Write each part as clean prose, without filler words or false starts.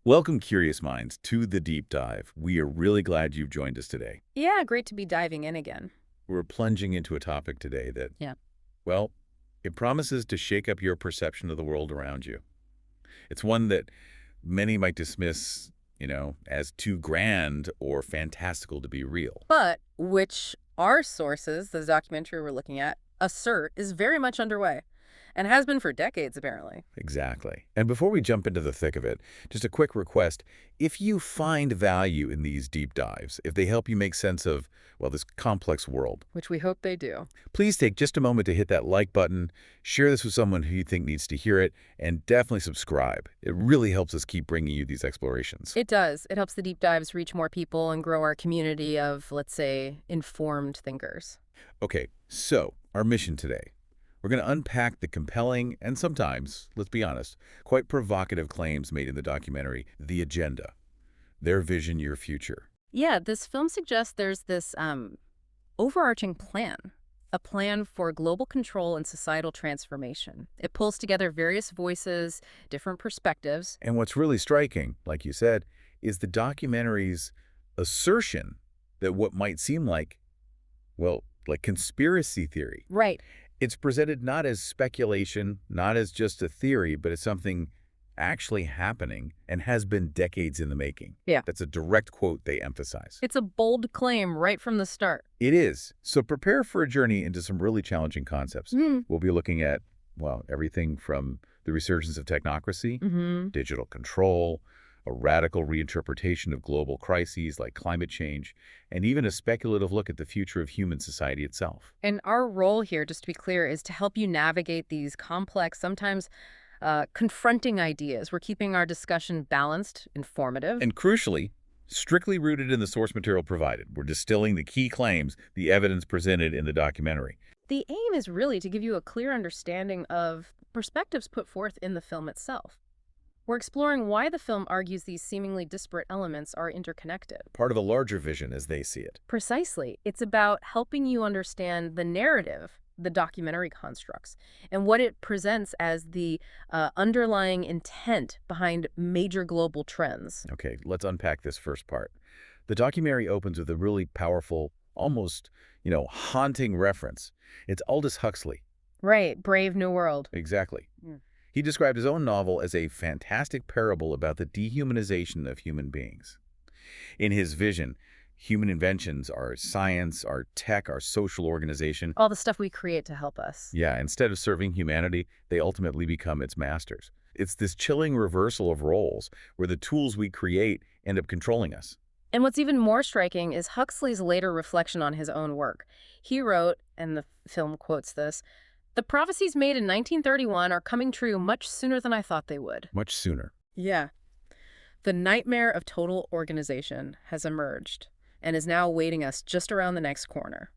Welcome, curious minds, to the deep dive. We are really glad you've joined us today. Yeah, great to be diving in again. We're plunging into a topic today that, Yeah. well, it promises to shake up your perception of the world around you. It's one that many might dismiss, as too grand or fantastical to be real. But which our sources, the documentary we're looking at, assert is very much underway and has been for decades, apparently. Exactly. And before we jump into the thick of it, just a quick request. If you find value in these deep dives, if they help you make sense of, well, this complex world, Which we hope they do. please take just a moment to hit that like button, share this with someone who you think needs to hear it, and definitely subscribe. It really helps us keep bringing you these explorations. It does. It helps the deep dives reach more people and grow our community of, let's say, informed thinkers. Okay, so our mission today. We're going to unpack the compelling and sometimes, let's be honest, quite provocative claims made in the documentary, The Agenda. Their vision, your future. Yeah, this film suggests there's this overarching plan, a plan for global control and societal transformation. It pulls together various voices, different perspectives. And what's really striking, like you said, is the documentary's assertion that what might seem like, well, like conspiracy theory. Right. It's presented not as speculation, not as just a theory, but as something actually happening and has been decades in the making. Yeah. That's a direct quote they emphasize. It's a bold claim right from the start. It is. So prepare for a journey into some really challenging concepts. We'll be looking at, well, everything from the resurgence of technocracy, digital control, a radical reinterpretation of global crises like climate change, and even a speculative look at the future of human society itself. And our role here, just to be clear, is to help you navigate these complex, sometimes confronting ideas. We're keeping our discussion balanced, informative. And crucially, strictly rooted in the source material provided. We're distilling the key claims, the evidence presented in the documentary. The aim is really to give you a clear understanding of perspectives put forth in the film itself. We're exploring why the film argues these seemingly disparate elements are interconnected. Part of a larger vision as they see it. Precisely. It's about helping you understand the narrative the documentary constructs and what it presents as the underlying intent behind major global trends. Okay, let's unpack this first part. The documentary opens with a really powerful, almost, haunting reference. It's Aldous Huxley. Right, Brave New World. Exactly. Yeah. He described his own novel as a fantastic parable about the dehumanization of human beings. In his vision, human inventions, our science, our tech, our social organization, All the stuff we create to help us. yeah, instead of serving humanity, they ultimately become its masters. It's this chilling reversal of roles where the tools we create end up controlling us. And what's even more striking is Huxley's later reflection on his own work. He wrote, and the film quotes this, "The prophecies made in 1931 are coming true much sooner than I thought they would." Much sooner. Yeah. The nightmare of total organization has emerged and is now awaiting us just around the next corner.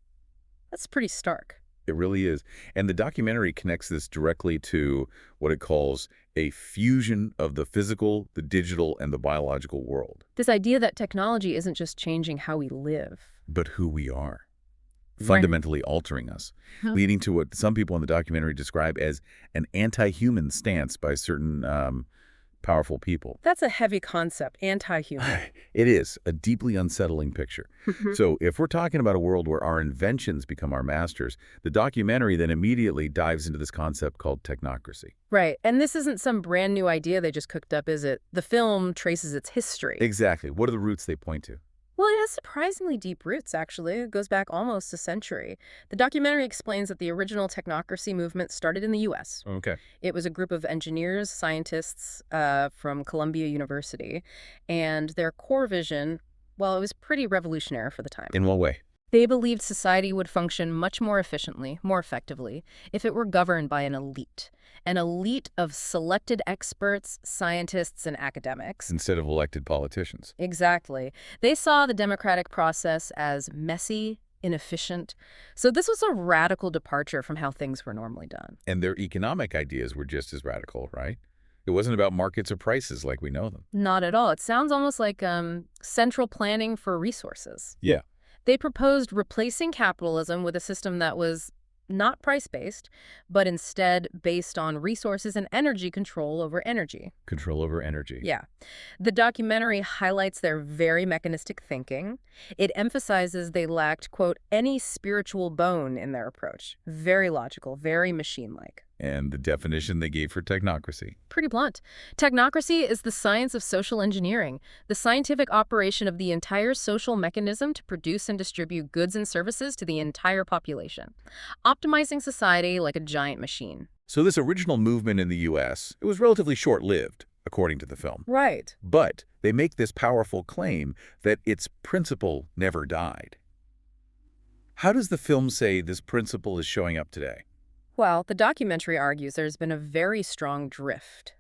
That's pretty stark. It really is. And the documentary connects this directly to what it calls a fusion of the physical, the digital, and the biological world. This idea that technology isn't just changing how we live. But who we are. Right. Fundamentally altering us, leading to what some people in the documentary describe as an anti-human stance by certain powerful people. That's a heavy concept, anti-human. It is a deeply unsettling picture. So if we're talking about a world where our inventions become our masters, the documentary then immediately dives into this concept called technocracy. Right. And this isn't some brand new idea they just cooked up, is it? The film traces its history. Exactly. What are the roots they point to? Well, it has surprisingly deep roots, actually. It goes back almost a century. The documentary explains that the original technocracy movement started in the U.S. Okay. It was a group of engineers, scientists from Columbia University, and their core vision, well, it was pretty revolutionary for the time. In what way? They believed society would function much more efficiently, more effectively, if it were governed by an elite of selected experts, scientists, and academics. Instead of elected politicians. Exactly. They saw the democratic process as messy, inefficient. So this was a radical departure from how things were normally done. And their economic ideas were just as radical, right? It wasn't about markets or prices like we know them. Not at all. It sounds almost like central planning for resources. Yeah. They proposed replacing capitalism with a system that was not price-based, but instead based on resources and energy control over energy. Control over energy. Yeah. The documentary highlights their very mechanistic thinking. It emphasizes they lacked, quote, any spiritual bone in their approach. Very logical, very machine-like. And the definition they gave for technocracy. Pretty blunt. Technocracy is the science of social engineering, the scientific operation of the entire social mechanism to produce and distribute goods and services to the entire population, optimizing society like a giant machine. So this original movement in the U.S., it was relatively short-lived, according to the film. Right. But they make this powerful claim that its principle never died. How does the film say this principle is showing up today? Well, the documentary argues there's been a very strong drift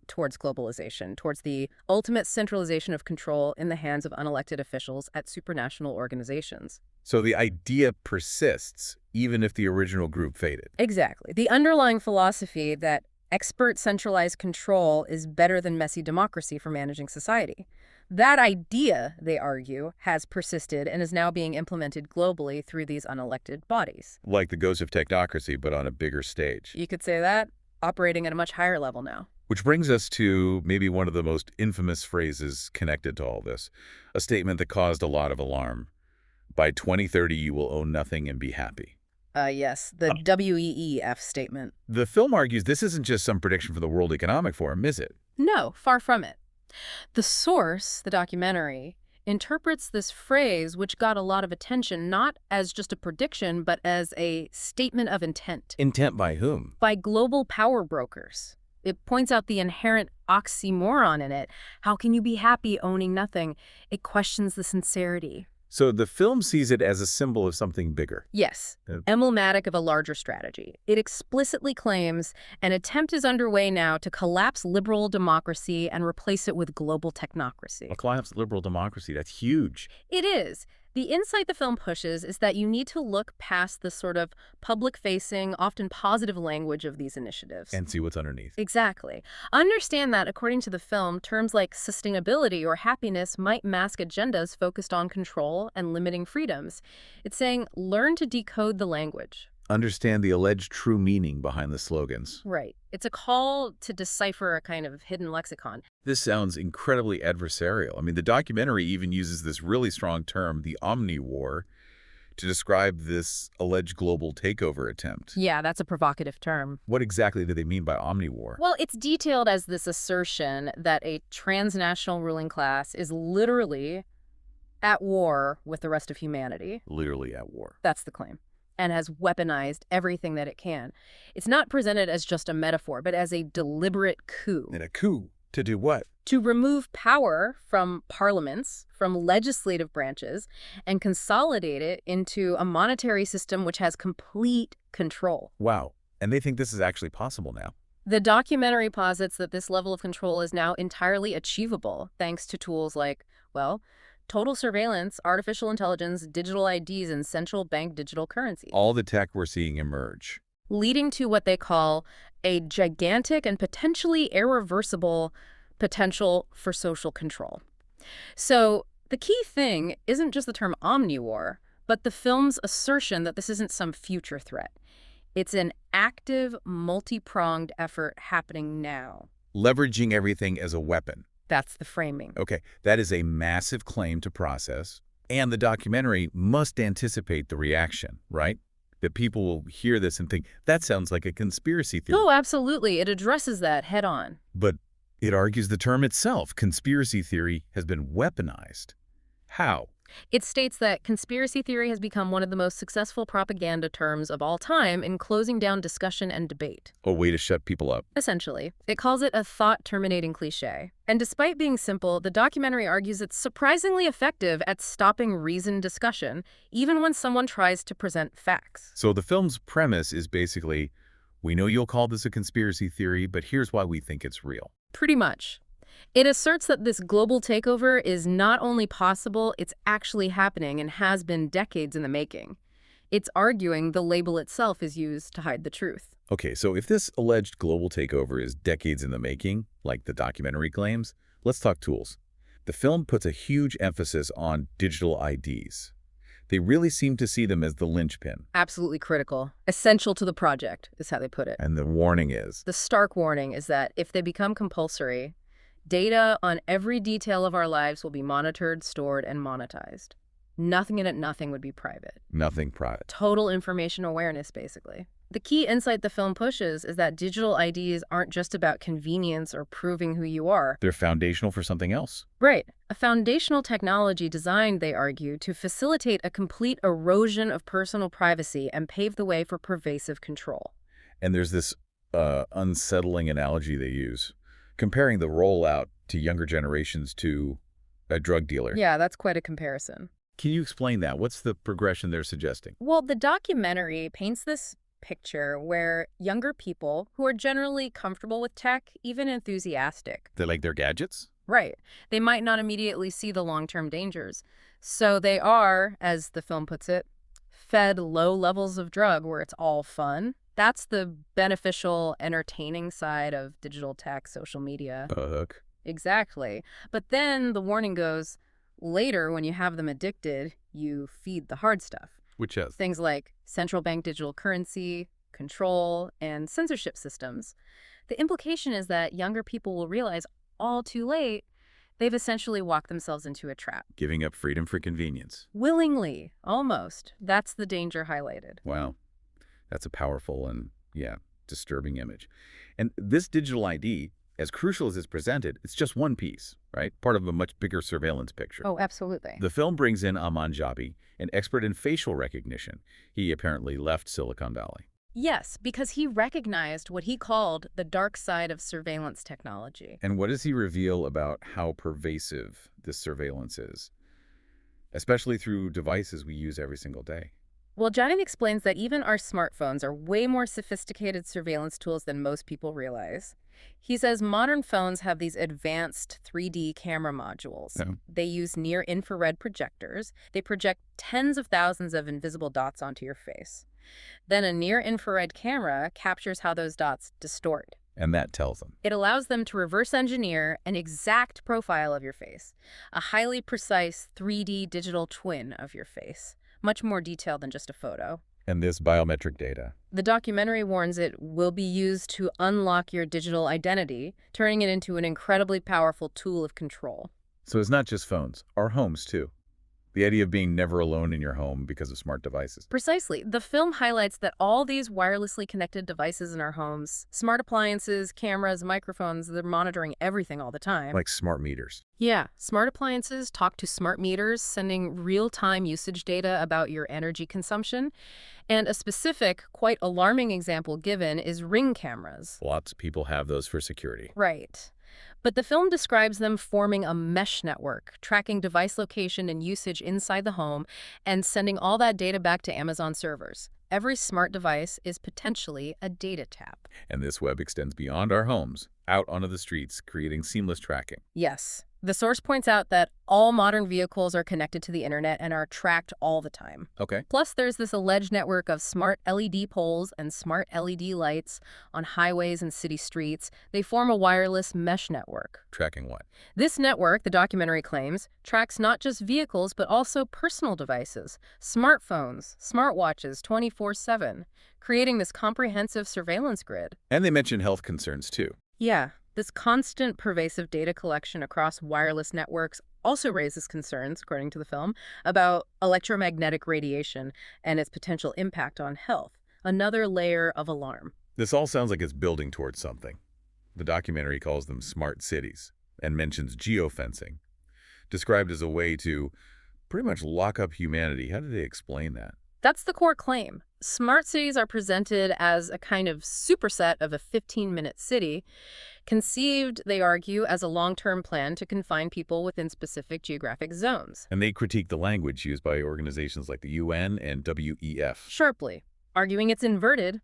towards globalization, towards the ultimate centralization of control in the hands of unelected officials at supranational organizations. So the idea persists, even if the original group faded. Exactly. The underlying philosophy that expert centralized control is better than messy democracy for managing society. That idea, they argue, has persisted and is now being implemented globally through these unelected bodies. Like the ghost of technocracy, but on a bigger stage. You could say that, operating at a much higher level now. Which brings us to maybe one of the most infamous phrases connected to all this, a statement that caused a lot of alarm. By 2030, you will own nothing and be happy. Yes, the WEEF statement. The film argues this isn't just some prediction for the World Economic Forum, is it? No, far from it. The source, the documentary, interprets this phrase, which got a lot of attention, not as just a prediction, but as a statement of intent. Intent by whom? By global power brokers. It points out the inherent oxymoron in it. How can you be happy owning nothing? It questions the sincerity. So the film sees it as a symbol of something bigger. Yes, emblematic of a larger strategy. It explicitly claims an attempt is underway now to collapse liberal democracy and replace it with global technocracy. A collapsed liberal democracy, that's huge. It is. The insight the film pushes is that you need to look past the sort of public-facing, often positive language of these initiatives. And see what's underneath. Exactly. Understand that, according to the film, terms like sustainability or happiness might mask agendas focused on control and limiting freedoms. It's saying, learn to decode the language. Understand the alleged true meaning behind the slogans. Right. It's a call to decipher a kind of hidden lexicon. This sounds incredibly adversarial. I mean, the documentary even uses this really strong term, the omni-war, to describe this alleged global takeover attempt. Yeah, that's a provocative term. What exactly do they mean by omni-war? Well, it's detailed as this assertion that a transnational ruling class is literally at war with the rest of humanity. Literally at war. That's the claim. And has weaponized everything that it can. It's not presented as just a metaphor, but as a deliberate coup. And a coup to do what? To remove power from parliaments, from legislative branches, and consolidate it into a monetary system which has complete control. Wow. And they think this is actually possible now. The documentary posits that this level of control is now entirely achievable thanks to tools like, well, total surveillance, artificial intelligence, digital IDs, and central bank digital currency. All the tech we're seeing emerge. Leading to what they call a gigantic and potentially irreversible potential for social control. So the key thing isn't just the term omni-war, but the film's assertion that this isn't some future threat. It's an active, multi-pronged effort happening now. Leveraging everything as a weapon. That's the framing. Okay, that is a massive claim to process, and the documentary must anticipate the reaction, right? That people will hear this and think, that sounds like a conspiracy theory. Oh, absolutely. It addresses that head on. But it argues the term itself, conspiracy theory, has been weaponized. How? It states that conspiracy theory has become one of the most successful propaganda terms of all time in closing down discussion and debate. A way to shut people up. Essentially. It calls it a thought-terminating cliché. And despite being simple, the documentary argues it's surprisingly effective at stopping reasoned discussion, even when someone tries to present facts. So the film's premise is basically, we know you'll call this a conspiracy theory, but here's why we think it's real. Pretty much. It asserts that this global takeover is not only possible, it's actually happening and has been decades in the making. It's arguing the label itself is used to hide the truth. Okay, so if this alleged global takeover is decades in the making, like the documentary claims, let's talk tools. The film puts a huge emphasis on digital IDs. They really seem to see them as the linchpin. Absolutely critical. Essential to the project, is how they put it. And the warning is, The stark warning is that if they become compulsory, data on every detail of our lives will be monitored, stored, and monetized. Nothing in it, nothing would be private. nothing private. Total information awareness, basically. The key insight the film pushes is that digital IDs aren't just about convenience or proving who you are. They're foundational for something else. Right. A foundational technology designed, they argue, to facilitate a complete erosion of personal privacy and pave the way for pervasive control. And there's this unsettling analogy they use, comparing the rollout to younger generations to a drug dealer. Yeah, that's quite a comparison. Can you explain that? What's the progression they're suggesting? Well, the documentary paints this picture where younger people who are generally comfortable with tech, even enthusiastic. They like their gadgets? Right. They might not immediately see the long-term dangers. So they are, as the film puts it, fed low levels of drug where it's all fun. That's the beneficial, entertaining side of digital tech, social media. A hook. Exactly. But then the warning goes, later when you have them addicted, you feed the hard stuff. Which is? Things like central bank digital currency, control, and censorship systems. The implication is that younger people will realize all too late they've essentially walked themselves into a trap. Giving up freedom for convenience. Willingly, almost. That's the danger highlighted. Wow. That's a powerful and, disturbing image. And this digital ID, as crucial as it's presented, it's just one piece, right? Part of a much bigger surveillance picture. Oh, absolutely. The film brings in Aman Jabi, an expert in facial recognition. He apparently left Silicon Valley. Yes, because he recognized what he called the dark side of surveillance technology. And what does he reveal about how pervasive this surveillance is, especially through devices we use every single day? Well, Johnny explains that even our smartphones are way more sophisticated surveillance tools than most people realize. He says modern phones have these advanced 3D camera modules. Oh. They use near-infrared projectors. They project tens of thousands of invisible dots onto your face. Then a near-infrared camera captures how those dots distort. And that tells them. It allows them to reverse engineer an exact profile of your face, a highly precise 3D digital twin of your face, much more detailed than just a photo. And this biometric data. The documentary warns it will be used to unlock your digital identity, turning it into an incredibly powerful tool of control. So it's not just phones, our homes too. The idea of being never alone in your home because of smart devices. Precisely. The film highlights that all these wirelessly connected devices in our homes, smart appliances, cameras, microphones, they're monitoring everything all the time. Like smart meters. Yeah, smart appliances talk to smart meters, sending real-time usage data about your energy consumption. And a specific, quite alarming example given is Ring cameras. Lots of people have those for security. Right. But the film describes them forming a mesh network, tracking device location and usage inside the home, and sending all that data back to Amazon servers. Every smart device is potentially a data tap. And this web extends beyond our homes, out onto the streets, creating seamless tracking. Yes. The source points out that all modern vehicles are connected to the internet and are tracked all the time. Okay. Plus, there's this alleged network of smart LED poles and smart LED lights on highways and city streets. They form a wireless mesh network. Tracking what? This network, the documentary claims, tracks not just vehicles but also personal devices, smartphones, smartwatches 24/7, creating this comprehensive surveillance grid. And they mention health concerns too. Yeah. This constant pervasive data collection across wireless networks also raises concerns, according to the film, about electromagnetic radiation and its potential impact on health, another layer of alarm. This all sounds like it's building towards something. The documentary calls them smart cities and mentions geofencing, described as a way to pretty much lock up humanity. How do they explain that? That's the core claim. Smart cities are presented as a kind of superset of a 15-minute city, conceived, they argue, as a long-term plan to confine people within specific geographic zones. And they critique the language used by organizations like the UN and WEF. Sharply, arguing it's inverted.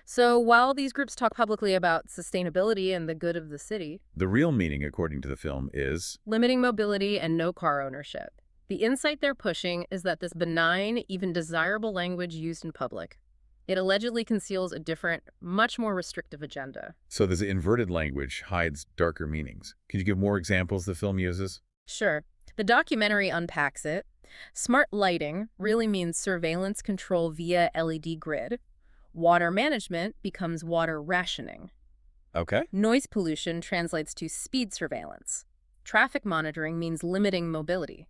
So while these groups talk publicly about sustainability and the good of the city, The real meaning, according to the film, is limiting mobility and no car ownership. The insight they're pushing is that this benign, even desirable language used in public, it allegedly conceals a different, much more restrictive agenda. so this inverted language hides darker meanings. Can you give more examples the film uses? Sure, the documentary unpacks it. Smart lighting really means surveillance control via LED grid. Water management becomes water rationing. Okay. Noise pollution translates to speed surveillance. Traffic monitoring means limiting mobility.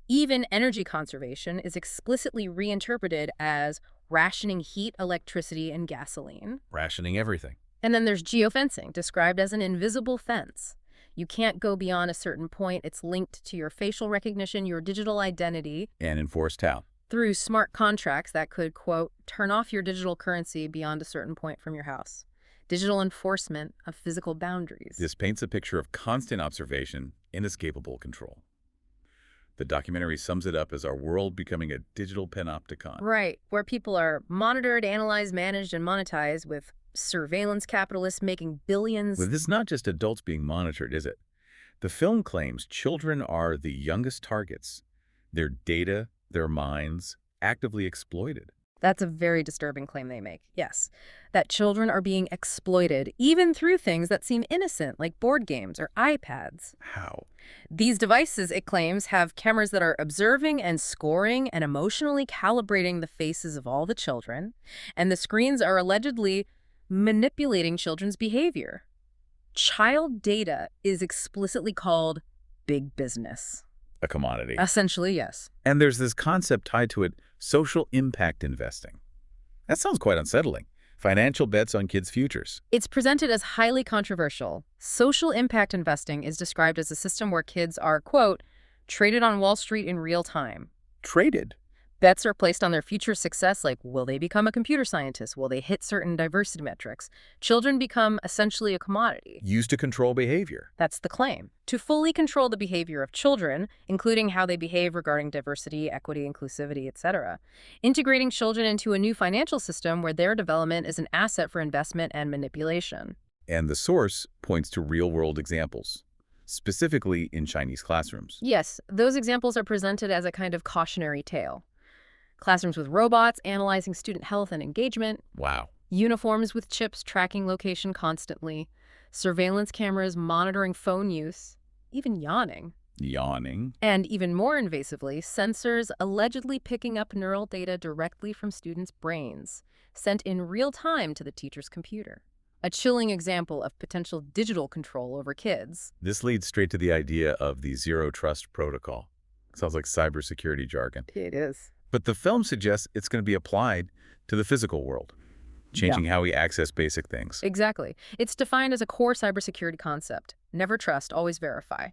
Even energy conservation is explicitly reinterpreted as rationing heat, electricity, and gasoline. Rationing everything. And then there's geofencing, described as an invisible fence. You can't go beyond a certain point. It's linked to your facial recognition, your digital identity. And enforced town. Through smart contracts that could, quote, turn off your digital currency beyond a certain point from your house. Digital enforcement of physical boundaries. This paints a picture of constant observation, inescapable control. The documentary sums it up as our world becoming a digital panopticon. Right, where people are monitored, analyzed, managed, and monetized, with surveillance capitalists making billions. But this is not just adults being monitored, is it? The film claims children are the youngest targets. Their data, their minds, actively exploited. That's a very disturbing claim they make, yes. That children are being exploited, even through things that seem innocent, like board games or iPads. How? These devices, it claims, have cameras that are observing and scoring and emotionally calibrating the faces of all the children, and the screens are allegedly manipulating children's behavior. Child data is explicitly called big business. A commodity. Essentially, yes. And there's this concept tied to it, social impact investing. That sounds quite unsettling. Financial bets on kids' futures. It's presented as highly controversial. Social impact investing is described as a system where kids are, quote, traded on Wall Street in real time. Traded. Bets are placed on their future success, like will they become a computer scientist? Will they hit certain diversity metrics? Children become essentially a commodity. Used to control behavior. That's the claim. To fully control the behavior of children, including how they behave regarding diversity, equity, inclusivity, etc., integrating children into a new financial system where their development is an asset for investment and manipulation. And the source points to real-world examples, specifically in Chinese classrooms. Yes, those examples are presented as a kind of cautionary tale. Classrooms with robots analyzing student health and engagement. Wow. Uniforms with chips tracking location constantly. Surveillance cameras monitoring phone use. Even yawning. Yawning. And even more invasively, sensors allegedly picking up neural data directly from students' brains, sent in real time to the teacher's computer. A chilling example of potential digital control over kids. This leads straight to the idea of the zero trust protocol. Sounds like cybersecurity jargon. It is. But the film suggests it's going to be applied to the physical world, changing how we access basic things. Exactly. It's defined as a core cybersecurity concept. Never trust, always verify.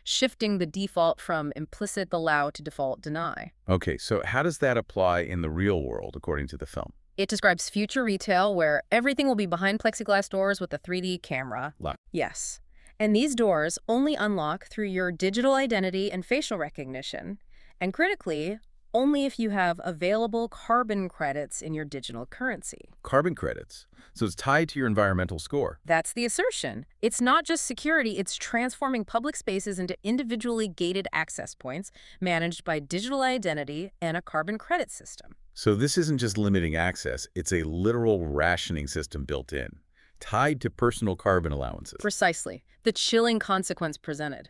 Shifting the default from implicit allow to default deny. Okay, so how does that apply in the real world, according to the film? It describes future retail where everything will be behind plexiglass doors with a 3D camera. Lock. Yes. And these doors only unlock through your digital identity and facial recognition. And critically, only if you have available carbon credits in your digital currency. Carbon credits. So it's tied to your environmental score. That's the assertion. It's not just security, it's transforming public spaces into individually gated access points managed by digital identity and a carbon credit system. So this isn't just limiting access, it's a literal rationing system built in, tied to personal carbon allowances. Precisely. The chilling consequence presented.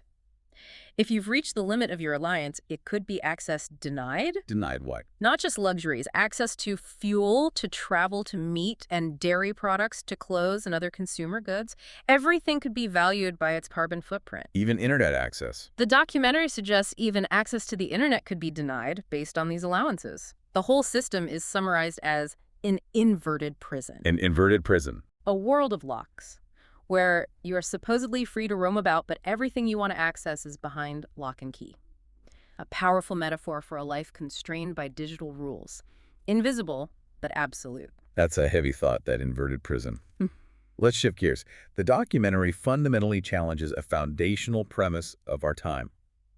If you've reached the limit of your alliance, it could be access denied. Denied what? Not just luxuries, access to fuel, to travel, to meat and dairy products, to clothes and other consumer goods. Everything could be valued by its carbon footprint. Even internet access. The documentary suggests even access to the internet could be denied based on these allowances. The whole system is summarized as an inverted prison. An inverted prison. A world of locks, where you are supposedly free to roam about, but everything you want to access is behind lock and key. A powerful metaphor for a life constrained by digital rules. Invisible, but absolute. That's a heavy thought, that inverted prison. Let's shift gears. The documentary fundamentally challenges a foundational premise of our time,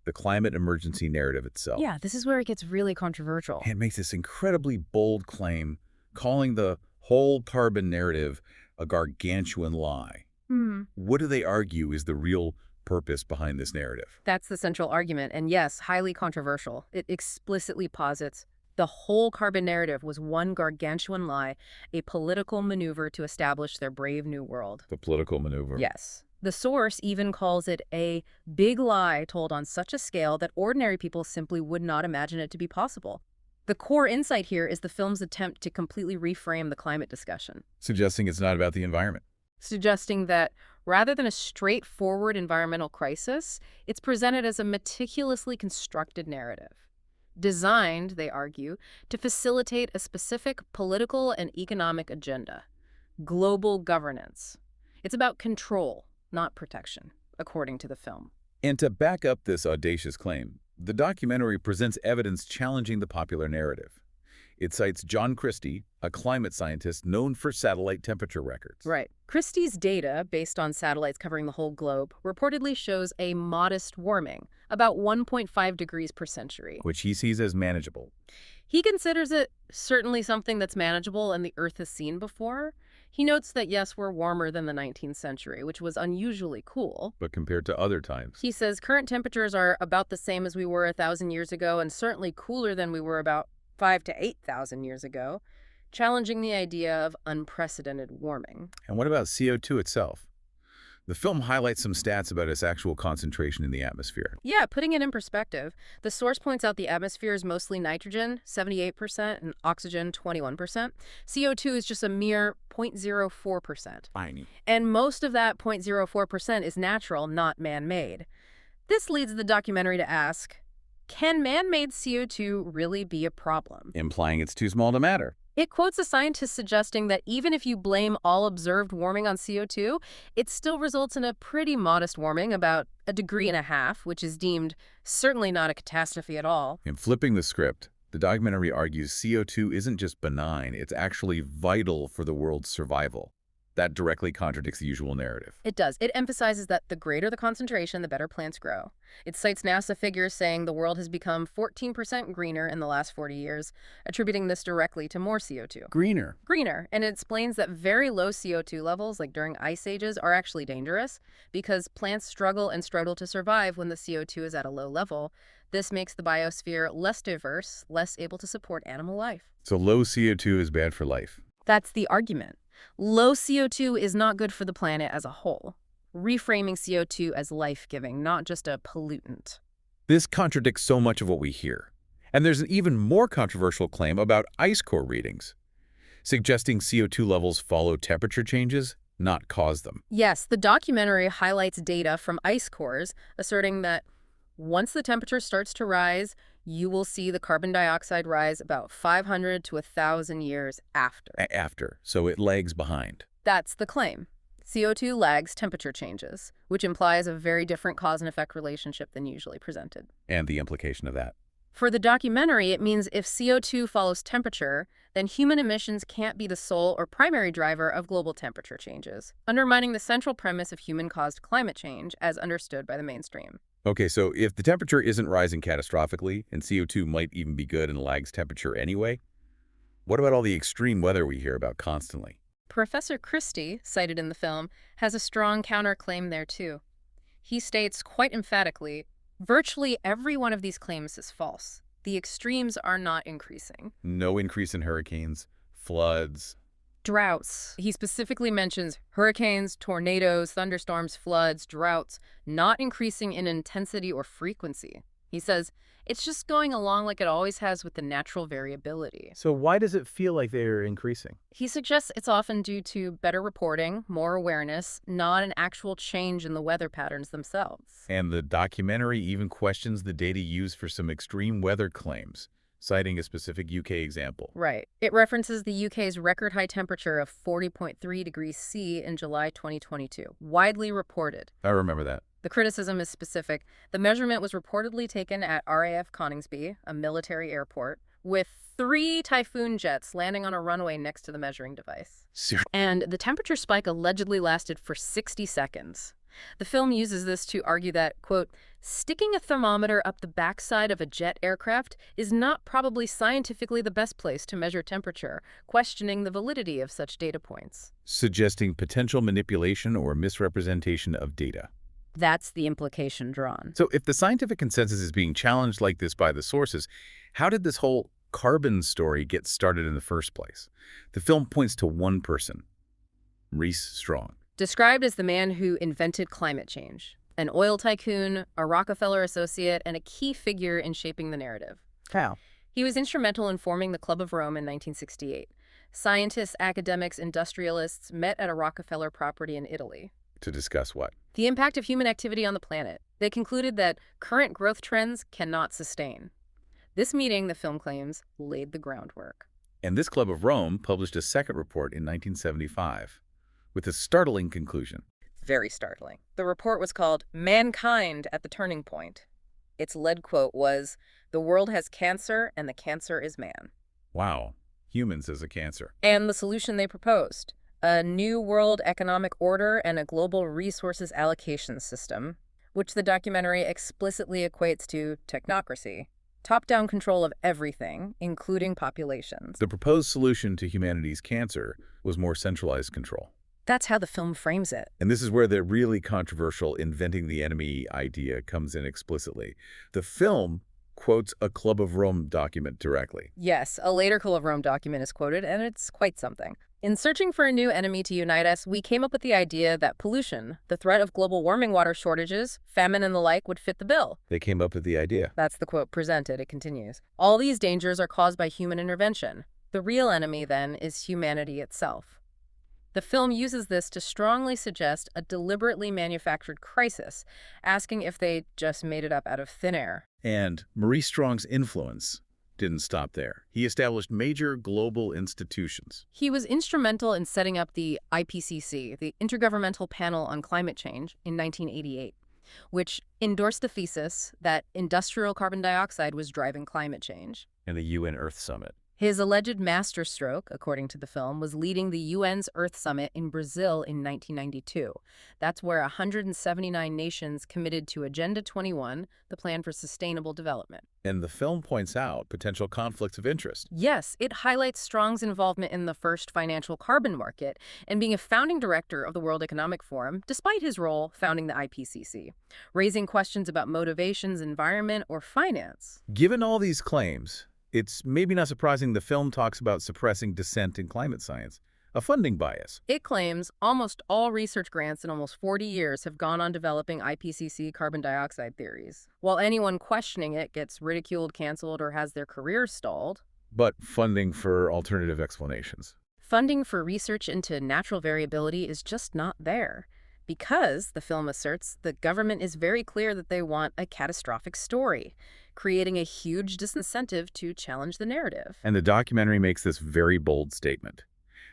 the climate emergency narrative itself. Yeah, this is where it gets really controversial. And it makes this incredibly bold claim, calling the whole carbon narrative a gargantuan lie. What do they argue is the real purpose behind this narrative? That's the central argument, and yes, highly controversial. It explicitly posits the whole carbon narrative was one gargantuan lie, a political maneuver to establish their brave new world. The political maneuver. Yes. The source even calls it a big lie told on such a scale that ordinary people simply would not imagine it to be possible. The core insight here is the film's attempt to completely reframe the climate discussion, Suggesting it's not about the environment. suggesting that rather than a straightforward environmental crisis, it's presented as a meticulously constructed narrative. Designed, they argue, to facilitate a specific political and economic agenda: global governance. It's about control, not protection, according to the film. And to back up this audacious claim, the documentary presents evidence challenging the popular narrative. It cites John Christie, a climate scientist known for satellite temperature records. Right. Christie's data, based on satellites covering the whole globe, reportedly shows a modest warming, about 1.5 degrees per century. Which he sees as manageable. He considers it certainly something that's manageable and the Earth has seen before. He notes that, yes, we're warmer than the 19th century, which was unusually cool. But compared to other times. He says current temperatures are about the same as we were 1,000 years ago and certainly cooler than we were about 5,000 to 8,000 years ago, challenging the idea of unprecedented warming. And what about CO2 itself? The film highlights some stats about its actual concentration in the atmosphere. Yeah, putting it in perspective, the source points out the atmosphere is mostly nitrogen, 78%, and oxygen, 21%. CO2 is just a mere 0.04%. Tiny. And most of that 0.04% is natural, not man-made. This leads the documentary to ask, can man-made CO2 really be a problem? Implying it's too small to matter. It quotes a scientist suggesting that even if you blame all observed warming on CO2, it still results in a pretty modest warming, about 1.5 degrees, which is deemed certainly not a catastrophe at all. In flipping the script, the documentary argues CO2 isn't just benign, it's actually vital for the world's survival. That directly contradicts the usual narrative. It does. It emphasizes that the greater the concentration, the better plants grow. It cites NASA figures saying the world has become 14% greener in the last 40 years, attributing this directly to more CO2. Greener. Greener. And it explains that very low CO2 levels, like during ice ages, are actually dangerous because plants struggle to survive when the CO2 is at a low level. This makes the biosphere less diverse, less able to support animal life. So low CO2 is bad for life. That's the argument. Low CO2 is not good for the planet as a whole, reframing CO2 as life-giving, not just a pollutant. This contradicts so much of what we hear. And there's an even more controversial claim about ice core readings, suggesting CO2 levels follow temperature changes, not cause them. Yes, the documentary highlights data from ice cores, asserting that once the temperature starts to rise, you will see the carbon dioxide rise about 500 to 1,000 years after. So it lags behind. That's the claim. CO2 lags temperature changes, which implies a very different cause and effect relationship than usually presented. And the implication of that. For the documentary, it means if CO2 follows temperature, then human emissions can't be the sole or primary driver of global temperature changes, undermining the central premise of human-caused climate change as understood by the mainstream. Okay, so if the temperature isn't rising catastrophically, and CO2 might even be good and lags temperature anyway, what about all the extreme weather we hear about constantly? Professor Christie, cited in the film, has a strong counterclaim there too. He states quite emphatically, virtually every one of these claims is false. The extremes are not increasing. No increase in hurricanes, floods, droughts. He specifically mentions hurricanes, tornadoes, thunderstorms, floods, droughts, not increasing in intensity or frequency. He says, it's just going along like it always has with the natural variability. So why does it feel like they're increasing? He suggests it's often due to better reporting, more awareness, not an actual change in the weather patterns themselves. And the documentary even questions the data used for some extreme weather claims, citing a specific UK example. Right. It references the UK's record high temperature of 40.3 degrees C in July 2022, widely reported. I remember that. The criticism is specific. The measurement was reportedly taken at RAF Coningsby, a military airport, with 3 Typhoon jets landing on a runway next to the measuring device. And the temperature spike allegedly lasted for 60 seconds. The film uses this to argue that, quote, sticking a thermometer up the backside of a jet aircraft is not probably scientifically the best place to measure temperature, questioning the validity of such data points. Suggesting potential manipulation or misrepresentation of data. That's the implication drawn. So if the scientific consensus is being challenged like this by the sources, how did this whole carbon story get started in the first place? The film points to one person, Reese Strong. described as the man who invented climate change, an oil tycoon, a Rockefeller associate, and a key figure in shaping the narrative. How? He was instrumental in forming the Club of Rome in 1968. Scientists, academics, industrialists met at a Rockefeller property in Italy. To discuss what? The impact of human activity on the planet. They concluded that current growth trends cannot sustain. This meeting, the film claims, laid the groundwork. And this Club of Rome published a second report in 1975 with a startling conclusion. Very startling. The report was called Mankind at the Turning Point. Its lead quote was, "The world has cancer and the cancer is man." Wow, humans as a cancer. And the solution they proposed, a new world economic order and a global resources allocation system, which the documentary explicitly equates to technocracy, top-down control of everything, including populations. The proposed solution to humanity's cancer was more centralized control. That's how the film frames it. And this is where the really controversial inventing the enemy idea comes in explicitly. The film quotes a Club of Rome document directly. Yes, a later Club of Rome document is quoted, and it's quite something. In searching for a new enemy to unite us, we came up with the idea that pollution, the threat of global warming, water shortages, famine, and the like would fit the bill. They came up with the idea. That's the quote presented. It continues. All these dangers are caused by human intervention. The real enemy, then, is humanity itself. The film uses this to strongly suggest a deliberately manufactured crisis, asking if they just made it up out of thin air. And Maurice Strong's influence didn't stop there. He established major global institutions. He was instrumental in setting up the IPCC, the Intergovernmental Panel on Climate Change, in 1988, which endorsed the thesis that industrial carbon dioxide was driving climate change. And the UN Earth Summit. His alleged masterstroke, according to the film, was leading the UN's Earth Summit in Brazil in 1992. That's where 179 nations committed to Agenda 21, the Plan for Sustainable Development. And the film points out potential conflicts of interest. Yes, it highlights Strong's involvement in the first financial carbon market and being a founding director of the World Economic Forum, despite his role founding the IPCC, raising questions about motivations, environment, or finance. Given all these claims, it's maybe not surprising the film talks about suppressing dissent in climate science, a funding bias. It claims almost all research grants in almost 40 years have gone on developing IPCC carbon dioxide theories, while anyone questioning it gets ridiculed, canceled, or has their career stalled. But funding for alternative explanations. Funding for research into natural variability is just not there. Because, the film asserts, the government is very clear that they want a catastrophic story, creating a huge disincentive to challenge the narrative. And the documentary makes this very bold statement.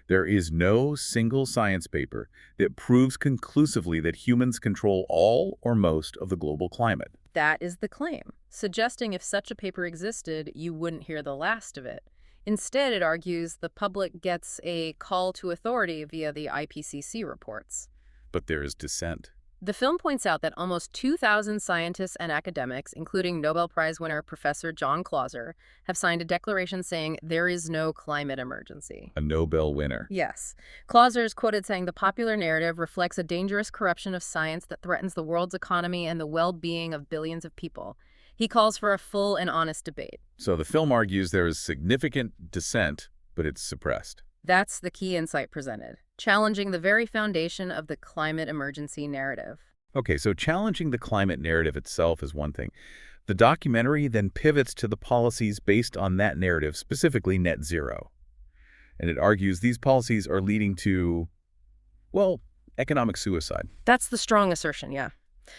There is no single science paper that proves conclusively that humans control all or most of the global climate. That is the claim, suggesting if such a paper existed, you wouldn't hear the last of it. Instead, it argues the public gets a call to authority via the IPCC reports. But there is dissent. The film points out that almost 2,000 scientists and academics, including Nobel Prize winner Professor John Clauser, have signed a declaration saying there is no climate emergency. A Nobel winner. Yes. Clauser is quoted saying the popular narrative reflects a dangerous corruption of science that threatens the world's economy and the well-being of billions of people. He calls for a full and honest debate. So the film argues there is significant dissent, but it's suppressed. That's the key insight presented, challenging the very foundation of the climate emergency narrative. Okay, so challenging the climate narrative itself is one thing. The documentary then pivots to the policies based on that narrative, specifically net zero. And it argues these policies are leading to, well, economic suicide. That's the strong assertion, yeah.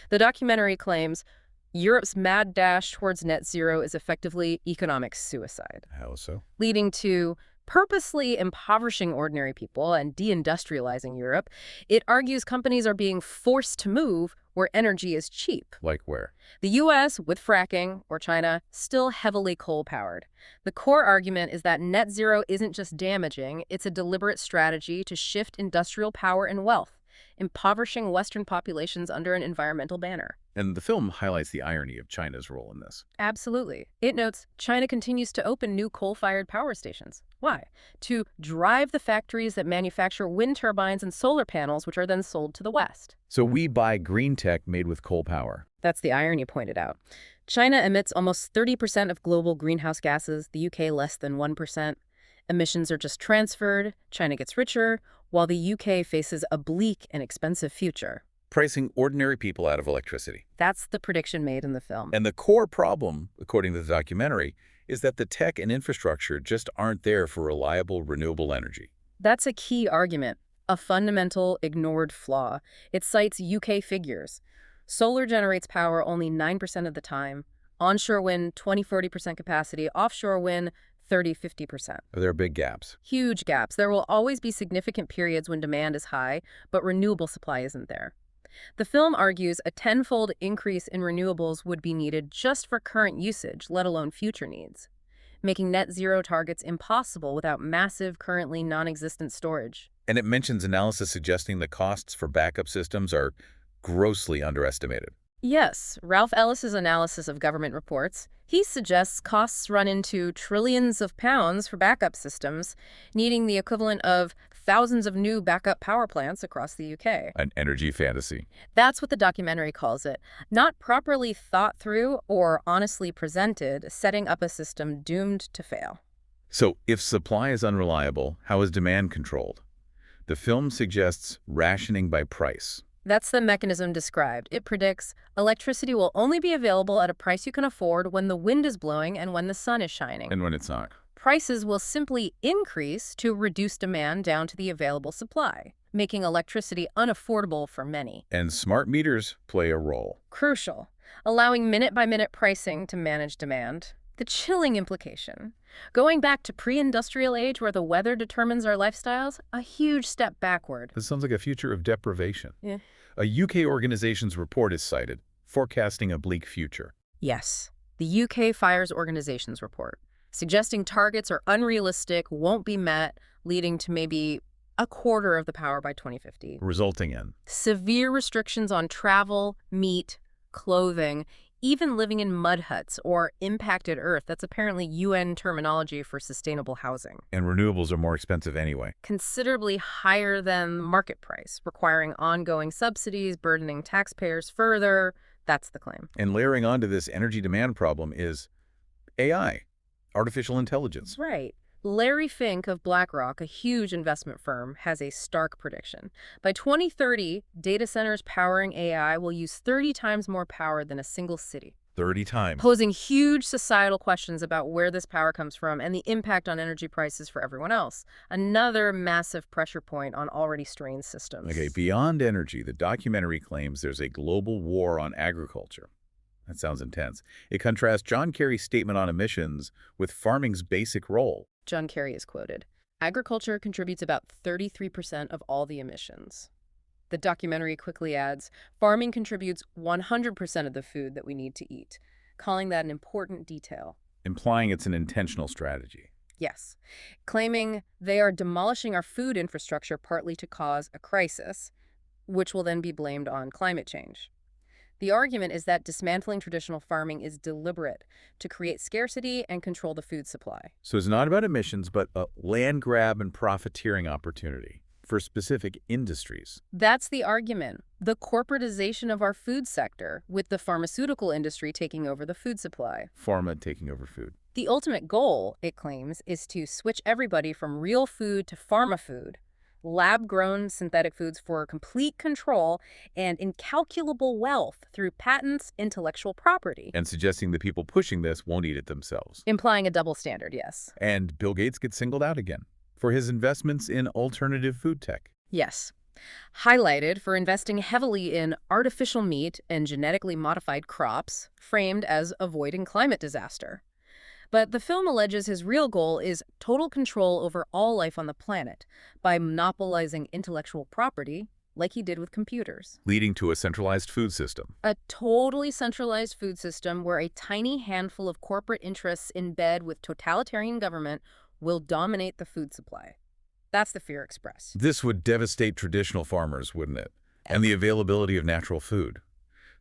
The documentary claims Europe's mad dash towards net zero is effectively economic suicide, How so? leading to purposely impoverishing ordinary people and deindustrializing Europe. It argues companies are being forced to move where energy is cheap. Like where? The U.S., with fracking, or China, still heavily coal-powered. The core argument is that net zero isn't just damaging, it's a deliberate strategy to shift industrial power and wealth, impoverishing Western populations under an environmental banner. And the film highlights the irony of China's role in this. Absolutely. It notes China continues to open new coal-fired power stations. Why? To drive the factories that manufacture wind turbines and solar panels, which are then sold to the West. So we buy green tech made with coal power. That's the irony pointed out. China emits almost 30% of global greenhouse gases, the UK less than 1%. Emissions are just transferred, China gets richer, while the UK faces a bleak and expensive future. Pricing ordinary people out of electricity. That's the prediction made in the film. And the core problem, according to the documentary, is that the tech and infrastructure just aren't there for reliable, renewable energy. That's a key argument, a fundamental ignored flaw. It cites UK figures. Solar generates power only 9% of the time. Onshore wind, 20–40% capacity. Offshore wind, 30–50%. There are big gaps. Huge gaps. There will always be significant periods when demand is high, but renewable supply isn't there. The film argues a tenfold increase in renewables would be needed just for current usage, let alone future needs, making net zero targets impossible without massive, currently non-existent storage. And it mentions analysis suggesting the costs for backup systems are grossly underestimated. Yes, Ralph Ellis's analysis of government reports, he suggests costs run into trillions of pounds for backup systems, needing the equivalent of thousands of new backup power plants across the UK. An energy fantasy. That's what the documentary calls it. Not properly thought through or honestly presented, setting up a system doomed to fail. So if supply is unreliable, how is demand controlled? The film suggests rationing by price. That's the mechanism described. It predicts electricity will only be available at a price you can afford when the wind is blowing and when the sun is shining. And when it's not. Prices will simply increase to reduce demand down to the available supply, making electricity unaffordable for many. And smart meters play a role. Crucial, allowing minute-by-minute pricing to manage demand. The chilling implication. Going back to pre-industrial age where the weather determines our lifestyles, a huge step backward. This sounds like a future of deprivation. Yeah. A UK organization's report is cited, forecasting a bleak future. Yes, the UK Fires Organization's report, suggesting targets are unrealistic, won't be met, leading to maybe a quarter of the power by 2050. Resulting in severe restrictions on travel, meat, clothing, even living in mud huts or impacted earth. That's apparently UN terminology for sustainable housing. And renewables are more expensive anyway. Considerably higher than market price, requiring ongoing subsidies, burdening taxpayers further. That's the claim. And layering onto this energy demand problem is AI, artificial intelligence. Right. Larry Fink of BlackRock, a huge investment firm, has a stark prediction. By 2030, data centers powering AI will use 30 times more power than a single city, 30 times. posing huge societal questions about where this power comes from and the impact on energy prices for everyone else. Another massive pressure point on already strained systems. Okay, beyond energy, the documentary claims there's a global war on agriculture. That sounds intense. It contrasts John Kerry's statement on emissions with farming's basic role. John Kerry is quoted, "Agriculture contributes about 33% of all the emissions." The documentary quickly adds, "Farming contributes 100% of the food that we need to eat," calling that an important detail. Implying it's an intentional strategy. Yes, claiming they are demolishing our food infrastructure partly to cause a crisis, which will then be blamed on climate change. The argument is that dismantling traditional farming is deliberate to create scarcity and control the food supply. So it's not about emissions, but a land grab and profiteering opportunity for specific industries. That's the argument. The corporatization of our food sector, with the pharmaceutical industry taking over the food supply. Pharma taking over food. The ultimate goal, it claims, is to switch everybody from real food to pharma food, lab-grown synthetic foods for complete control and incalculable wealth through patents, intellectual property. And suggesting the people pushing this won't eat it themselves. Implying a double standard, yes. And Bill Gates gets singled out again for his investments in alternative food tech. Yes. Highlighted for investing heavily in artificial meat and genetically modified crops, framed as avoiding climate disaster. But the film alleges his real goal is total control over all life on the planet by monopolizing intellectual property, like he did with computers. Leading to a centralized food system. A totally centralized food system where a tiny handful of corporate interests in bed with totalitarian government will dominate the food supply. That's the fear expressed. This would devastate traditional farmers, wouldn't it? And the availability of natural food.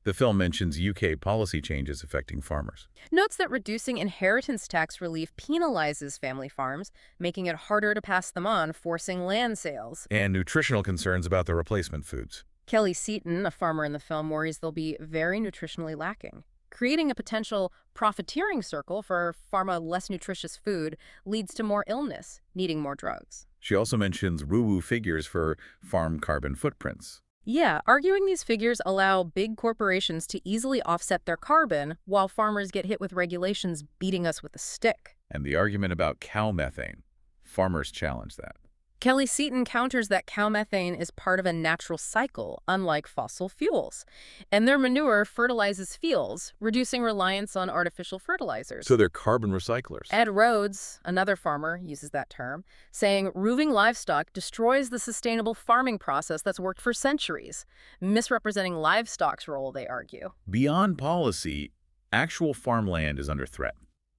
The film mentions UK policy changes affecting farmers. Notes that reducing inheritance tax relief penalizes family farms, making it harder to pass them on, forcing land sales. And nutritional concerns about the replacement foods. Kelly Seaton, a farmer in the film, worries they'll be very nutritionally lacking. Creating a potential profiteering circle for pharma less nutritious food leads to more illness, needing more drugs. She also mentions woo-woo figures for farm carbon footprints. Yeah, arguing these figures allow big corporations to easily offset their carbon while farmers get hit with regulations beating us with a stick. And the argument about cow methane. Farmers challenge that. Kelly Seaton counters that cow methane is part of a natural cycle, unlike fossil fuels. And their manure fertilizes fields, reducing reliance on artificial fertilizers. So they're carbon recyclers. Ed Rhodes, another farmer, uses that term, saying rooving livestock destroys the sustainable farming process that's worked for centuries, misrepresenting livestock's role, they argue. Beyond policy, actual farmland is under threat.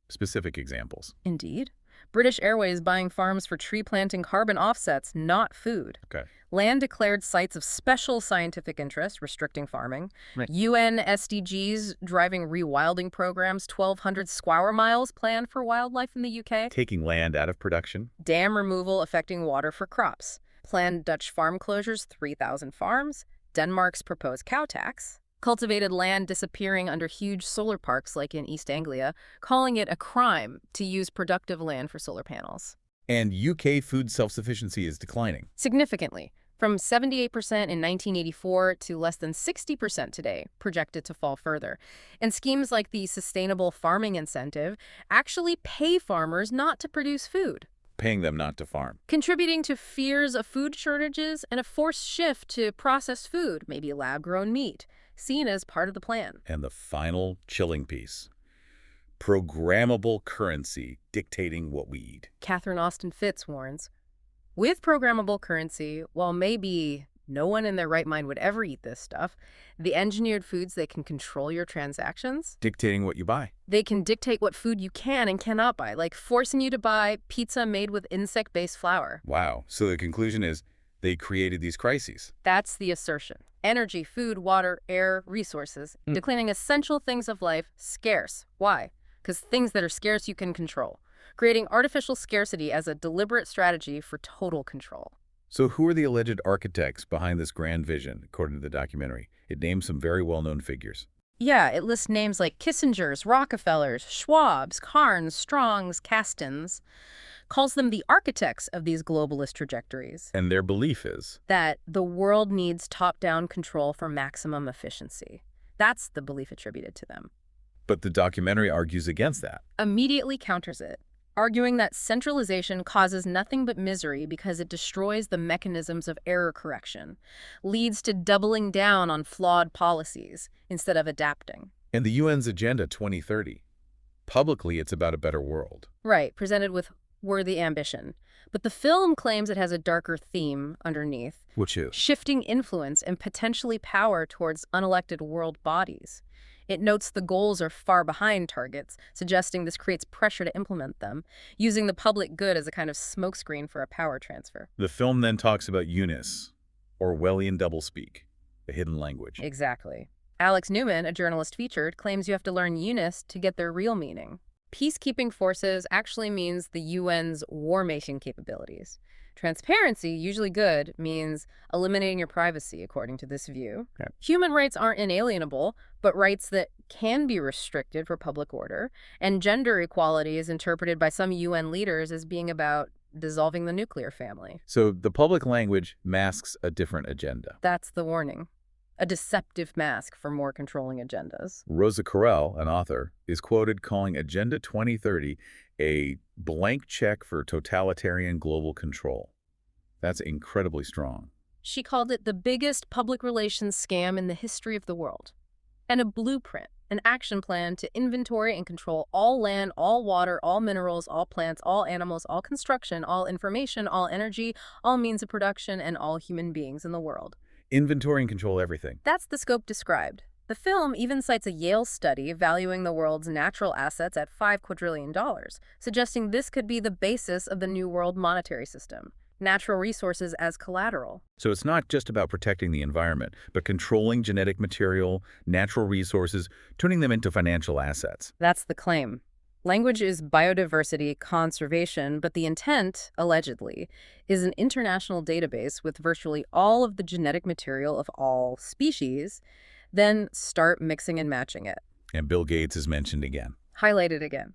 Specific examples. Indeed. British Airways buying farms for tree planting carbon offsets, not food. Okay. Land declared sites of special scientific interest, restricting farming. Right. UN SDGs driving rewilding programs, 1,200 square miles planned for wildlife in the UK. Taking land out of production. Dam removal affecting water for crops. Planned Dutch farm closures, 3,000 farms. Denmark's proposed cow tax. Cultivated land disappearing under huge solar parks like in East Anglia, calling it a crime to use productive land for solar panels. And UK food self-sufficiency is declining. Significantly, from 78% in 1984 to less than 60% today, projected to fall further. And schemes like the Sustainable Farming Incentive actually pay farmers not to produce food, Paying them not to farm. contributing to fears of food shortages and a forced shift to processed food, maybe lab-grown meat, seen as part of the plan. And the final chilling piece. Programmable currency dictating what we eat. Catherine Austin Fitts warns, with programmable currency, while maybe no one in their right mind would ever eat this stuff, the engineered foods that can control your transactions, Dictating what you buy. they can dictate what food you can and cannot buy, like forcing you to buy pizza made with insect-based flour. Wow. So the conclusion is they created these crises. That's the assertion. Energy, food, water, air, resources, declaring essential things of life scarce. Why? Because things that are scarce you can control, creating artificial scarcity as a deliberate strategy for total control. So who are the alleged architects behind this grand vision, according to the documentary? It names some very well-known figures. Yeah, it lists names like Kissinger's, Rockefellers, Schwab's, Carnes, Strong's, Castins, calls them the architects of these globalist trajectories. And their belief is That the world needs top-down control for maximum efficiency. That's the belief attributed to them. but the documentary argues against that. Immediately counters it, arguing that centralization causes nothing but misery because it destroys the mechanisms of error correction, leads to doubling down on flawed policies instead of adapting. And the UN's Agenda 2030. Publicly, it's about a better world. Right, presented with worthy ambition. But the film claims it has a darker theme underneath, Which is? shifting influence and potentially power towards unelected world bodies. It notes the goals are far behind targets, suggesting this creates pressure to implement them, using the public good as a kind of smokescreen for a power transfer. The film then talks about Eunice, Orwellian doublespeak, a hidden language. Exactly. Alex Newman, a journalist featured, claims you have to learn Eunice to get their real meaning. Peacekeeping forces actually means the UN's war-making capabilities. Transparency, usually good, means eliminating your privacy, according to this view. Okay. Human rights aren't inalienable, but rights that can be restricted for public order. And gender equality is interpreted by some UN leaders as being about dissolving the nuclear family. So the public language masks a different agenda. That's the warning. A deceptive mask for more controlling agendas. Rosa Carell, an author, is quoted calling Agenda 2030 a blank check for totalitarian global control. That's incredibly strong. She called it the biggest public relations scam in the history of the world. And a blueprint, an action plan to inventory and control all land, all water, all minerals, all plants, all animals, all construction, all information, all energy, all means of production, and all human beings in the world. Inventory and control everything. That's the scope described. The film even cites a Yale study valuing the world's natural assets at $5 quadrillion, suggesting this could be the basis of the New World monetary system. Natural resources as collateral. So it's not just about protecting the environment, but controlling genetic material, natural resources, turning them into financial assets. That's the claim. Language is biodiversity conservation, but the intent, allegedly, is an international database with virtually all of the genetic material of all species, then start mixing and matching it. And Bill Gates is mentioned again. Highlighted again.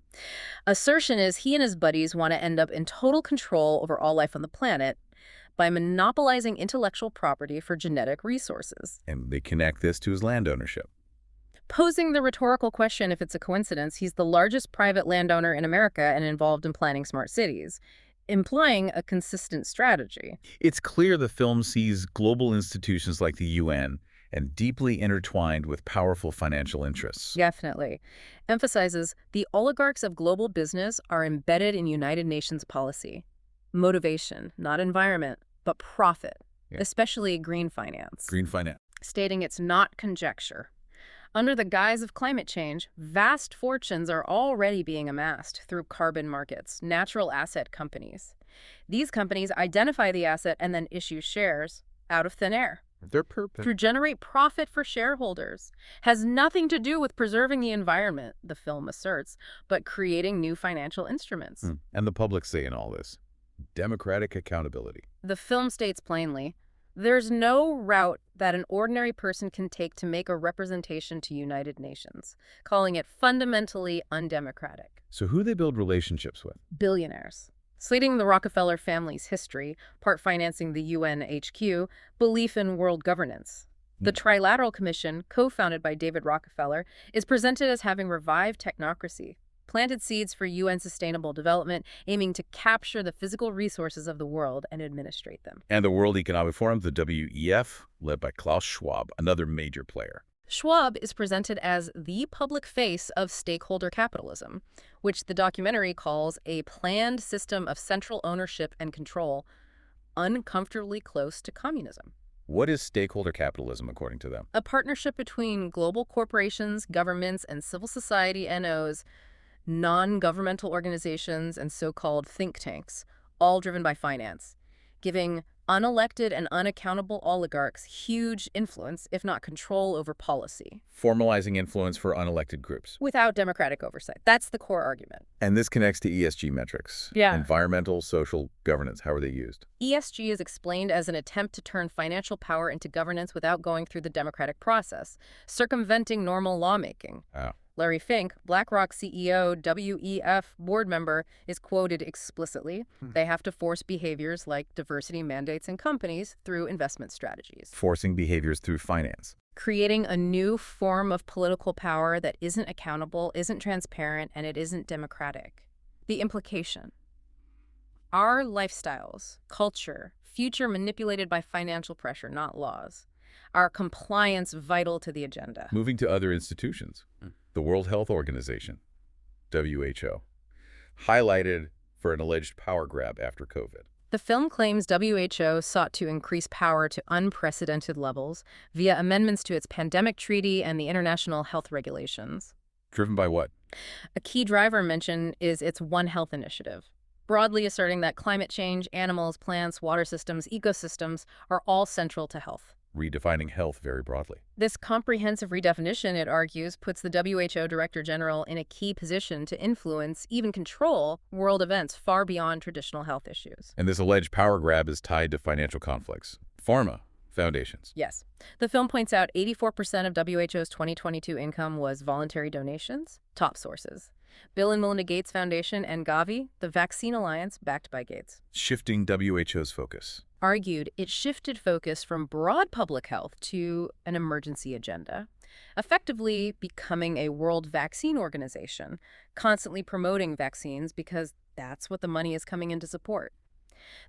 Assertion is he and his buddies want to end up in total control over all life on the planet by monopolizing intellectual property for genetic resources. And they connect this to his land ownership. Posing the rhetorical question if it's a coincidence, he's the largest private landowner in America and involved in planning smart cities, implying a consistent strategy. It's clear the film sees global institutions like the UN and deeply intertwined with powerful financial interests. Definitely. Emphasizes the oligarchs of global business are embedded in United Nations policy. Motivation, not environment, but profit, especially green finance. Green finance. Stating it's not conjecture. Under the guise of climate change, vast fortunes are already being amassed through carbon markets, natural asset companies. These companies identify the asset and then issue shares out of thin air. Their purpose. To generate profit for shareholders. Has nothing to do with preserving the environment, the film asserts, but creating new financial instruments. And the public say in all this, democratic accountability. The film states plainly, there's no route that an ordinary person can take to make a representation to United Nations, calling it fundamentally undemocratic. So who they build relationships with? Billionaires. Slating the Rockefeller family's history, part financing the UN HQ, belief in world governance. The Trilateral Commission, co-founded by David Rockefeller, is presented as having revived technocracy, planted seeds for UN sustainable development, aiming to capture the physical resources of the world and administrate them. And the World Economic Forum, the WEF, led by Klaus Schwab, another major player. Schwab is presented as the public face of stakeholder capitalism, which the documentary calls a planned system of central ownership and control, uncomfortably close to communism. What is stakeholder capitalism, according to them? A partnership between global corporations, governments, and civil society NOs, non-governmental organizations, and so-called think tanks, all driven by finance, giving unelected and unaccountable oligarchs huge influence, if not control, over policy. Formalizing influence for unelected groups. Without democratic oversight. That's the core argument. And this connects to ESG metrics. Yeah. Environmental, social, governance. How are they used? ESG is explained as an attempt to turn financial power into governance without going through the democratic process, circumventing normal lawmaking. Oh. Larry Fink, BlackRock CEO, WEF board member, is quoted explicitly. They have to force behaviors like diversity mandates in companies through investment strategies. Forcing behaviors through finance. Creating a new form of political power that isn't accountable, isn't transparent, and it isn't democratic. The implication. Our lifestyles, culture, future manipulated by financial pressure, not laws. Our compliance vital to the agenda. Moving to other institutions. The World Health Organization, WHO, highlighted for an alleged power grab after COVID. The film claims WHO sought to increase power to unprecedented levels via amendments to its pandemic treaty and the international health regulations. Driven by what? A key driver mentioned is its One Health initiative, broadly asserting that climate change, animals, plants, water systems, ecosystems are all central to health. Redefining health very broadly. This comprehensive redefinition, it argues, puts the WHO Director General in a key position to influence, even control, world events far beyond traditional health issues. And this alleged power grab is tied to financial conflicts. Pharma foundations. Yes. The film points out 84% of WHO's 2022 income was voluntary donations, top sources. Bill and Melinda Gates Foundation and Gavi, the vaccine alliance backed by Gates. Shifting WHO's focus. Argued it shifted focus from broad public health to an emergency agenda, effectively becoming a world vaccine organization, constantly promoting vaccines because that's what the money is coming in to support.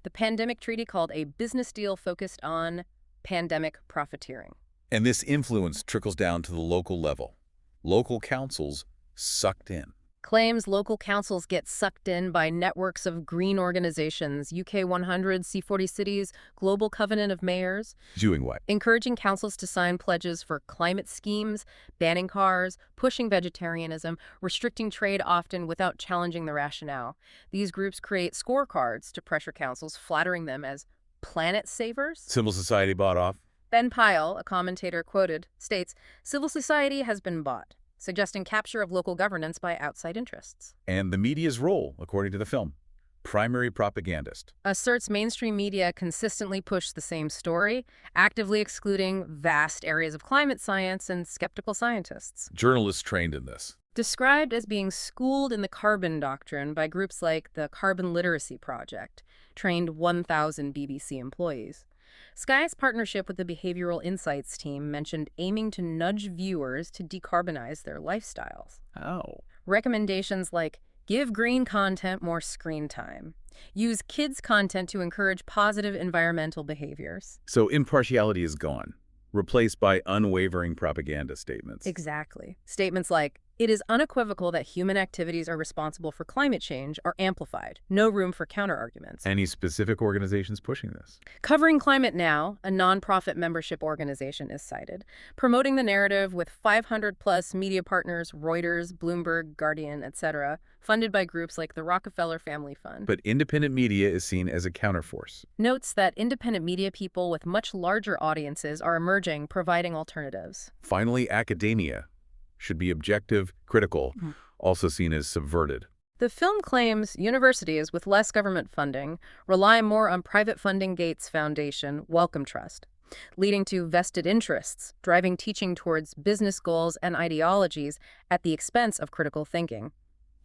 The pandemic treaty called a business deal focused on pandemic profiteering. And this influence trickles down to the local level. Local councils sucked in. Claims local councils get sucked in by networks of green organizations, UK 100, C40 cities, Global Covenant of Mayors. Doing what? Encouraging councils to sign pledges for climate schemes, banning cars, pushing vegetarianism, restricting trade often without challenging the rationale. These groups create scorecards to pressure councils, flattering them as planet savers. Civil society bought off. Ben Pyle, a commentator quoted, states, "Civil society has been bought," suggesting capture of local governance by outside interests. And the media's role, according to the film. Primary propagandist. Asserts mainstream media consistently push the same story, actively excluding vast areas of climate science and skeptical scientists. Journalists trained in this. Described as being schooled in the carbon doctrine by groups like the Carbon Literacy Project, trained 1,000 BBC employees. Sky's partnership with the Behavioral Insights team mentioned aiming to nudge viewers to decarbonize their lifestyles. Oh. Recommendations like give green content more screen time, use kids' content to encourage positive environmental behaviors. So impartiality is gone, replaced by unwavering propaganda statements. Exactly. Statements like, it is unequivocal that human activities are responsible for climate change are amplified. No room for counterarguments. Any specific organizations pushing this? Covering Climate Now, a nonprofit membership organization, is cited, promoting the narrative with 500-plus media partners, Reuters, Bloomberg, Guardian, etc., funded by groups like the Rockefeller Family Fund. But independent media is seen as a counterforce. Notes that independent media people with much larger audiences are emerging, providing alternatives. Finally, academia should be objective, critical, also seen as subverted. The film claims universities with less government funding rely more on private funding Gates Foundation, Wellcome Trust, leading to vested interests, driving teaching towards business goals and ideologies at the expense of critical thinking.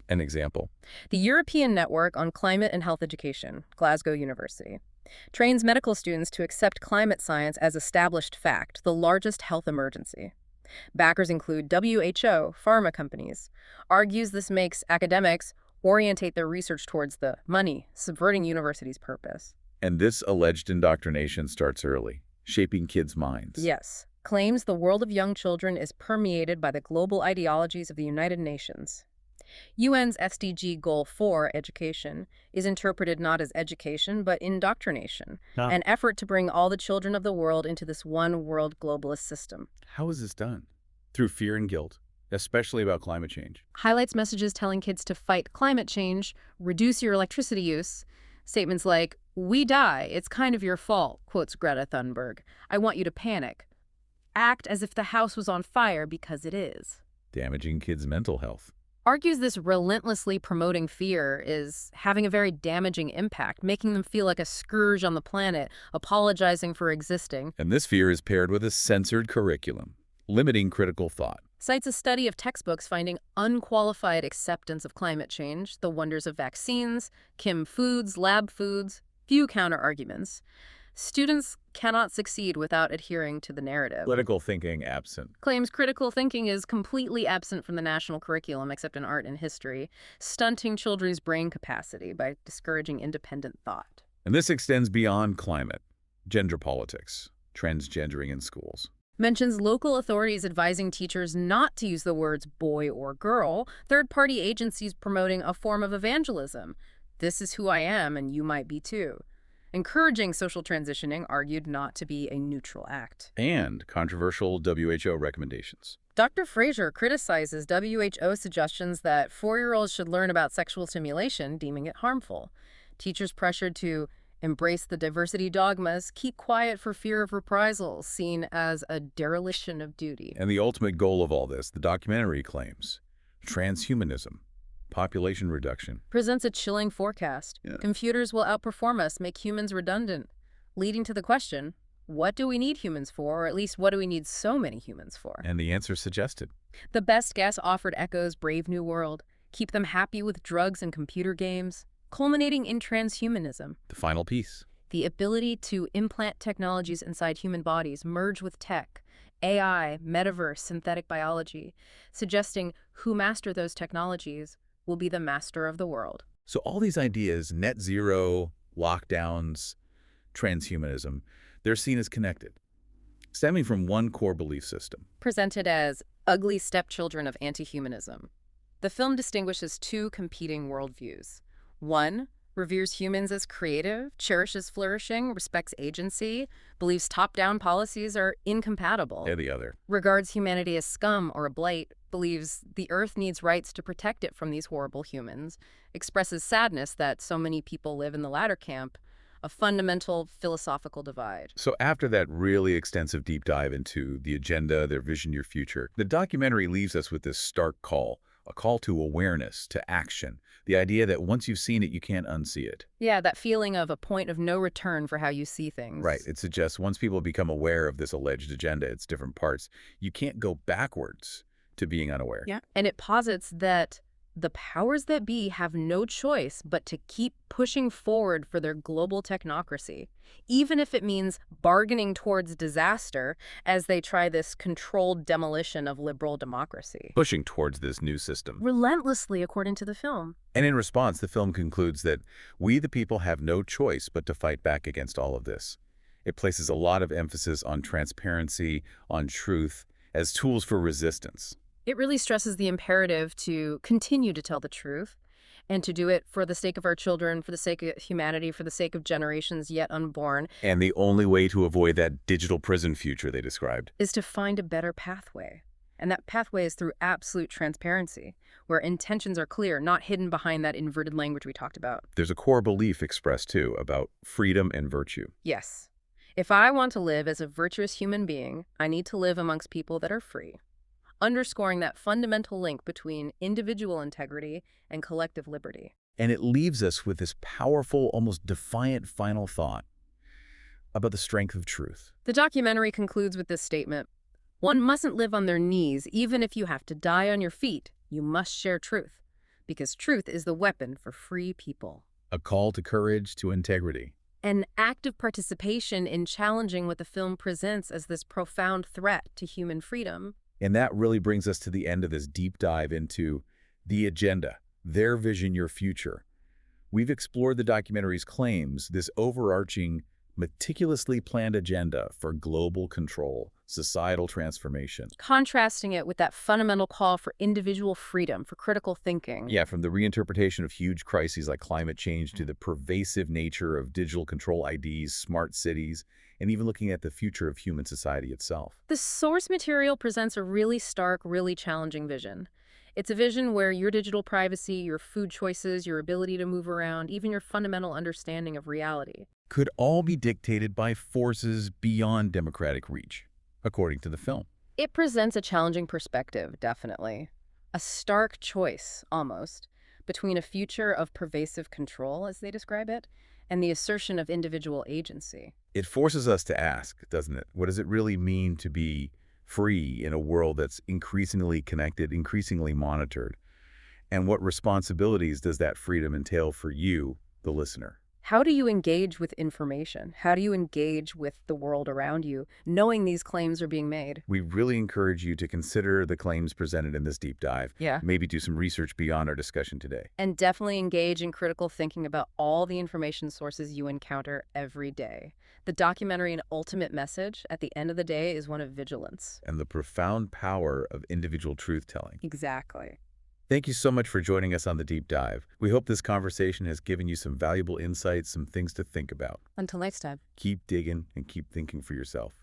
An example. The European Network on Climate and Health Education, Glasgow University, trains medical students to accept climate science as established fact, the largest health emergency. Backers include WHO, pharma companies. Argues this makes academics orientate their research towards the money, subverting universities' purpose. And this alleged indoctrination starts early, shaping kids' minds. Yes. Claims the world of young children is permeated by the global ideologies of the United Nations. UN's SDG Goal 4, education, is interpreted not as education, but indoctrination, an effort to bring all the children of the world into this one-world globalist system. How is this done? Through fear and guilt, especially about climate change. Highlights messages telling kids to fight climate change, reduce your electricity use. Statements like, we die, it's kind of your fault, quotes Greta Thunberg. I want you to panic. Act as if the house was on fire because it is. Damaging kids' mental health. Argues this relentlessly promoting fear is having a very damaging impact, making them feel like a scourge on the planet, apologizing for existing. And this fear is paired with a censored curriculum, limiting critical thought. Cites a study of textbooks finding unqualified acceptance of climate change, the wonders of vaccines, Kim foods, lab foods, few counter-arguments. Students cannot succeed without adhering to the narrative. Political thinking absent. Claims critical thinking is completely absent from the national curriculum except in art and history, stunting children's brain capacity by discouraging independent thought. And this extends beyond climate, gender politics, transgendering in schools. Mentions local authorities advising teachers not to use the words boy or girl, third-party agencies promoting a form of evangelism. This is who I am and you might be too. Encouraging social transitioning argued not to be a neutral act. And controversial WHO recommendations. Dr. Fraser criticizes WHO suggestions that 4-year-olds should learn about sexual stimulation, deeming it harmful. Teachers pressured to embrace the diversity dogmas, keep quiet for fear of reprisals, seen as a dereliction of duty. And the ultimate goal of all this, the documentary claims, transhumanism. Population reduction. Presents a chilling forecast. Yeah. Computers will outperform us, make humans redundant, leading to the question, what do we need humans for, or at least what do we need so many humans for? And the answer suggested. The best guess offered echoes Brave New World, keep them happy with drugs and computer games, culminating in transhumanism. The final piece. The ability to implant technologies inside human bodies, merge with tech, AI, metaverse, synthetic biology, suggesting who master those technologies will be the master of the world. So all these ideas, net zero, lockdowns, transhumanism, they're seen as connected, stemming from one core belief system. Presented as ugly stepchildren of anti-humanism, the film distinguishes two competing worldviews. One reveres humans as creative, cherishes flourishing, respects agency, believes top-down policies are incompatible. And the other. Regards humanity as scum or a blight, believes the earth needs rights to protect it from these horrible humans, expresses sadness that so many people live in the latter camp, a fundamental philosophical divide. So after that really extensive deep dive into the agenda, their vision, your future, the documentary leaves us with this stark call. a call to awareness, to action, the idea that once you've seen it, you can't unsee it. Yeah, that feeling of a point of no return for how you see Right. things. It suggests once people become aware of this alleged agenda, its different parts, you can't go backwards to being unaware. Yeah. And it posits that the powers that be have no choice but to keep pushing forward for their global technocracy, even if it means bargaining towards disaster as they try this controlled demolition of liberal democracy. Pushing towards this new system. Relentlessly, according to the film. And in response, the film concludes that we, the people, have no choice but to fight back against all of this. It places a lot of emphasis on transparency, on truth, as tools for resistance. It really stresses the imperative to continue to tell the truth and to do it for the sake of our children, for the sake of humanity, for the sake of generations yet unborn. And the only way to avoid that digital prison future they described Is to find a better pathway. And that pathway is through absolute transparency, where intentions are clear, not hidden behind that inverted language we talked about. There's a core belief expressed, too, about freedom and virtue. Yes. If I want to live as a virtuous human being, I need to live amongst people that are free, underscoring that fundamental link between individual integrity and collective liberty. And it leaves us with this powerful, almost defiant final thought about the strength of truth. The documentary concludes with this statement: one mustn't live on their knees, even if you have to die on your feet. You must share truth, because truth is the weapon for free people. A call to courage, to integrity. An active participation in challenging what the film presents as this profound threat to human freedom. And that really brings us to the end of this deep dive into the agenda, their vision, your future. We've explored the documentary's claims, this overarching, meticulously planned agenda for global control, societal transformation. Contrasting it with that fundamental call for individual freedom, for critical thinking. Yeah, from the reinterpretation of huge crises like climate change to the pervasive nature of digital control IDs, smart cities, and even looking at the future of human society itself. The source material presents a really stark, really challenging vision. It's a vision where your digital privacy, your food choices, your ability to move around, even your fundamental understanding of reality, could all be dictated by forces beyond democratic reach, according to the film. It presents a challenging perspective, definitely. A stark choice, almost, between a future of pervasive control, as they describe it, and the assertion of individual agency. It forces us to ask, doesn't it? What does it really mean to be free in a world that's increasingly connected, increasingly monitored? And what responsibilities does that freedom entail for you, the listener? How do you engage with information? How do you engage with the world around you, knowing these claims are being made? We really encourage you to consider the claims presented in this deep dive. Yeah. Maybe do some research beyond our discussion today. And definitely engage in critical thinking about all the information sources you encounter every day. The documentary and ultimate message, at the end of the day, is one of vigilance. And the profound power of individual truth-telling. Exactly. Thank you so much for joining us on the deep dive. We hope this conversation has given you some valuable insights, some things to think about. Until next time. Keep digging and keep thinking for yourself.